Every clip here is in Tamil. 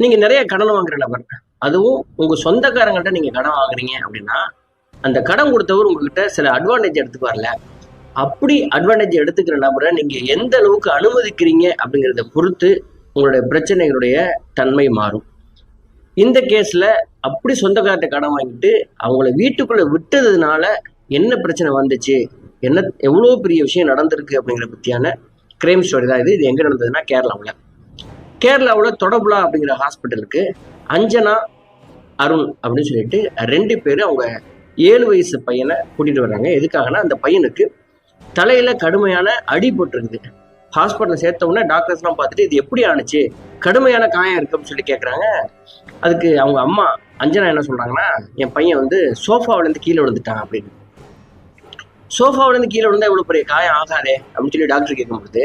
நீங்க நிறைய கடன் வாங்குற நபர், அதுவும் உங்க சொந்தக்காரங்கள்ட்ட நீங்க கடன் வாங்குறீங்க அப்படின்னா, அந்த கடன் கொடுத்தவர் உங்ககிட்ட சில அட்வான்டேஜ் எடுத்துக்குவார்ல. அப்படி அட்வான்டேஜ் எடுத்துக்கிற நபரை நீங்க எந்த அளவுக்கு அனுமதிக்கிறீங்க அப்படிங்கிறத பொறுத்து உங்களுடைய பிரச்சனைகளுடைய தன்மை மாறும். இந்த கேஸ்ல அப்படி சொந்தக்கார்ட்ட கடன் வாங்கிட்டு அவங்கள வீட்டுக்குள்ள விட்டதுனால என்ன பிரச்சனை வந்துச்சு, என்ன எவ்வளவு பெரிய விஷயம் நடந்திருக்கு அப்படிங்கிற பத்தியான கிரைம் ஸ்டோரி தான் இது. இது எங்க நடந்ததுன்னா கேரளாவில் தொடபுலா அப்படிங்கிற ஹாஸ்பிட்டலுக்கு அஞ்சனா, அருண் அப்படின்னு சொல்லிட்டு 2 பேர் அவங்க 7 வயசு பையனை கூட்டிட்டு வர்றாங்க. எதுக்காகனா அந்த பையனுக்கு தலையில கடுமையான அடி போட்டிருக்குது. ஹாஸ்பிட்டல் சேர்த்த உடனே டாக்டர்ஸ்லாம் பார்த்துட்டு இது எப்படி ஆணுச்சு, கடுமையான காயம் இருக்கு அப்படின்னு சொல்லி கேட்குறாங்க. அதுக்கு அவங்க அம்மா அஞ்சனா என்ன சொல்றாங்கன்னா, என் பையன் வந்து சோஃபாவிலேருந்து கீழே விழுந்துட்டான் அப்படின்னு. சோஃபாவிலேருந்து கீழே விழுந்தா இவ்வளோ பெரிய காயம் ஆகாதே அப்படின்னு சொல்லி டாக்டர் கேட்கும்போது,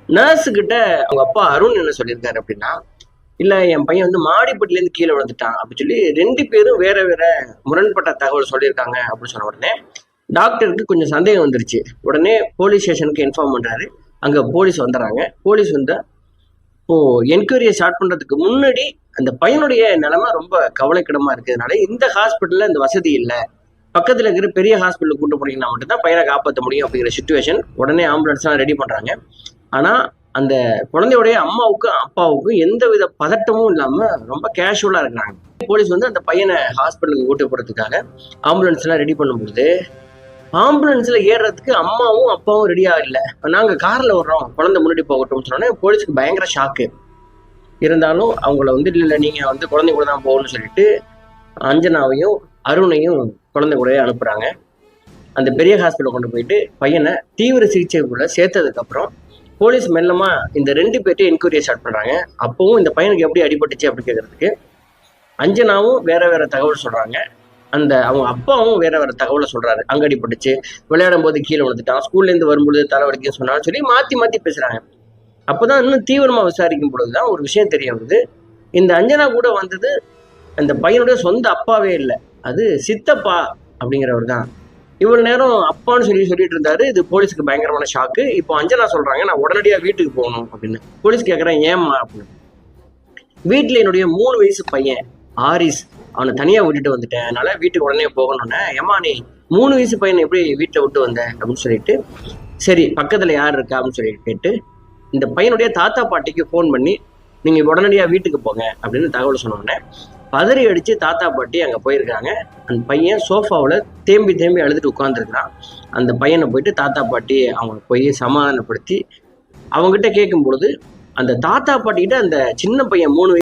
நர்ஸு கிட்ட அவங்க அப்பா அருண் என்ன சொல்லியிருக்காரு அப்படின்னா, இல்லை என் பையன் வந்து மாடிப்பட்டிலேருந்து கீழே விழுந்துட்டான் அப்படின்னு சொல்லி 2 பேரும் வேற வேற முரண்பட்ட தகவல் சொல்லியிருக்காங்க அப்படின்னு சொன்ன உடனே டாக்டருக்கு கொஞ்சம் சந்தேகம் வந்துருச்சு. உடனே போலீஸ் ஸ்டேஷனுக்கு இன்ஃபார்ம் பண்றாரு. அங்க போலீஸ் வந்துடுறாங்க. போலீஸ் வந்து இப்போ என்கொயரியை ஸ்டார்ட் பண்றதுக்கு முன்னாடி அந்த பையனுடைய நிலைமை ரொம்ப கவலைக்கிடமா இருக்கிறதுனால இந்த ஹாஸ்பிட்டல்ல இந்த வசதி இல்லை, பக்கத்துல இருக்கிற பெரிய ஹாஸ்பிட்டலுக்கு கூட்டு போனீங்கன்னா மட்டும்தான் பையனை காப்பாற்ற முடியும் அப்படிங்கிற சுச்சுவேஷன். உடனே ஆம்புலன்ஸ் எல்லாம் ரெடி பண்றாங்க. ஆனா அந்த குழந்தையுடைய அம்மாவுக்கும் அப்பாவுக்கும் எந்த வித பதட்டமும் இல்லாம ரொம்ப கேஷுவலா இருக்கிறாங்க. போலீஸ் வந்து அந்த பையனை ஹாஸ்பிட்டலுக்கு கூட்டு போறதுக்காக ஆம்புலன்ஸ் எல்லாம் ரெடி பண்ணும்போது ஆம்புலன்ஸ்ல ஏறுறதுக்கு அம்மாவும் அப்பாவும் ரெடியா இல்லை. நாங்க கார்ல வர்றோம், குழந்தை முன்னாடி போகட்டும்னு சொன்னோன்னே போலீஸ்க்கு பயங்கர ஷாக்கு. இருந்தாலும் அவங்கள வந்து இல்லை நீங்க வந்து குழந்தை கூட தான் போகணும்னு சொல்லிட்டு அஞ்சனாவையும் அருணையும் குழந்தை கூடவே அனுப்புறாங்க. அந்த பெரிய ஹாஸ்பிட்டல் கொண்டு போயிட்டு பையனை தீவிர சிகிச்சைக்குள்ள சேர்த்ததுக்கு அப்புறம் போலீஸ் மெல்லமா இந்த 2 பேர்ட்டையும் என்கொயரியை ஸ்டார்ட் பண்றாங்க. அப்பவும் இந்த பையனுக்கு எப்படி அடிபட்டுச்சு அப்படி கேட்கறதுக்கு அஞ்சனாவும் வேற வேற தகவல் சொல்றாங்க. அந்த அவங்க அப்பாவும் வேற வேற தகவலை சொல்றாரு. அங்க அடிபட்டுச்சு, விளையாடும் போது கீழே விழுந்துட்டான், ஸ்கூல்ல இருந்து வரும்பொழுது தலைவலிக்குன்னு சொன்னான்னு சொல்லி மாத்தி மாத்தி பேசுறாங்க. அப்பதான் இன்னும் தீவிரமா விசாரிக்கும் பொழுதுதான் ஒரு விஷயம் தெரிய வருது. இந்த அஞ்சனா கூட வந்தது அந்த பையனுடைய சொந்த அப்பாவே இல்லை, அது சித்தப்பா அப்படிங்கிறவர் தான். இவ்வளவு நேரம் அப்பான்னு சொல்லிட்டு இருந்தாரு. இது போலீஸுக்கு பயங்கரமான ஷாக்கு. இப்போ அஞ்சனா சொல்றாங்க நான் உடனடியா வீட்டுக்கு போகணும் அப்படின்னு. போலீஸ் கேட்கறேன் ஏம்மா அப்படின்னு. வீட்டுல என்னுடைய 3 வயசு பையன் ஆரிஸ், அவனை தனியா விட்டுட்டு வந்துட்டேன், அதனால வீட்டுக்கு உடனே போகணும்னு. ஏமா நீ 3 வயசு பையனை எப்படி வீட்டை விட்டு வந்த அப்படின்னு சொல்லிட்டு, சரி பக்கத்துல யார் இருக்கா அப்படின்னு சொல்லிட்டு கேட்டு இந்த பையனுடைய தாத்தா பாட்டிக்கு ஃபோன் பண்ணி நீங்க உடனடியா வீட்டுக்கு போங்க அப்படின்னு தகவல் சொன்னோடனே பதறி அடிச்சு தாத்தா பாட்டி அங்க போயிருக்காங்க. அந்த பையன் சோஃபாவில் தேம்பி தேம்பி அழுதுட்டு உட்காந்துருக்கிறான். அந்த பையனை போயிட்டு தாத்தா பாட்டி அவங்க போய் சமாதானப்படுத்தி அவங்ககிட்ட கேட்கும் பொழுது அந்த தாத்தா பாட்டிக்கிட்ட அந்த சின்ன பையன் 3